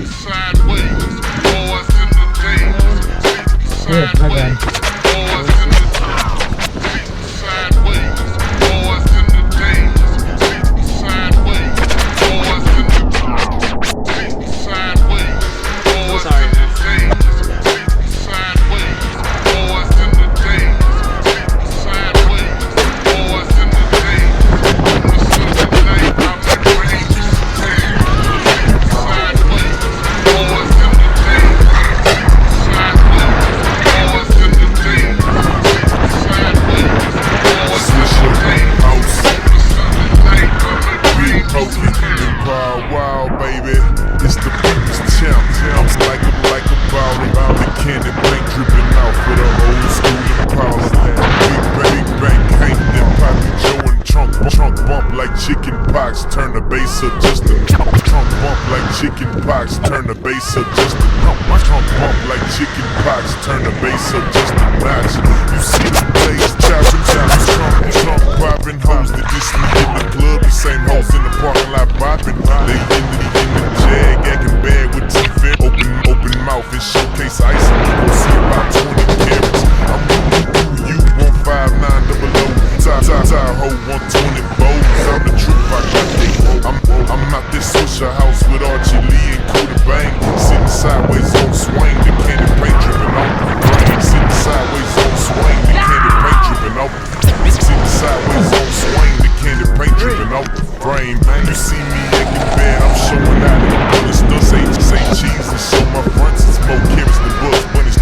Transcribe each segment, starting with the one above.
Sideways, boys in the days, sideways, boys in the sideways, boys in the days, sideways, boys in the sideways, boys in the days, sideways, boys in the days, sideways, boys in the days, on the Sunday night, I'm like rain, sideways, boys in the days, sideways, boys in the days, sideways, boys in the days, on the Sunday night, I'm like rain, Paul Wall, baby, it's the people's champ. I'm like a ball, the candy paint dripping off with a old school Impala. Big bang, came then pocket Joe and trunk bump like chicken pox. Turn the bass up just a trunk bump like chicken pox. Turn the bass up just a trunk bump like chicken pox. Turn the bass up just a notch. You see the blaze chopping, trunk popping hoes that just me in the club. The same hoes in the parking lot bopping. They in the jag, acting bad with teeth, open mouth and showcase ice. We'll see about 20 carats. I'm with you, 15900. Tie-ho, 120 bows. I'm the truth, I got it. I'm not this social house with Archie Lee and Cooter Bang. Sitting sideways on swing, the candy paint dripping off the frame. Sitting sideways on swing, the candy paint dripping off the frame. Sitting sideways on swing, the candy paint dripping off the frame. You see me acting bad, I'm showing out in the bullets. Say cheese and show my fronts. It's more carrots than Bugs Bunny.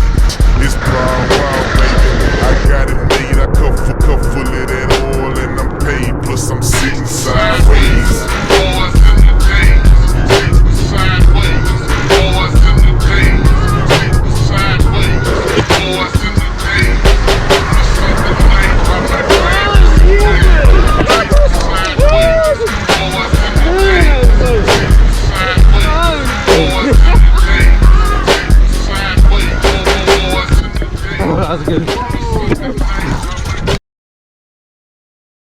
It's Paul Wall, baby. I got it made. I cup full of that oil and I'm paid. Plus I'm sitting sideways. boys in the days, sideways, boys in the days, sideways, boys in the days, on the Sunday night, I'm like rain, sideways, boys in the days, sideways, boys in the days, sideways, boys in the days. That was good.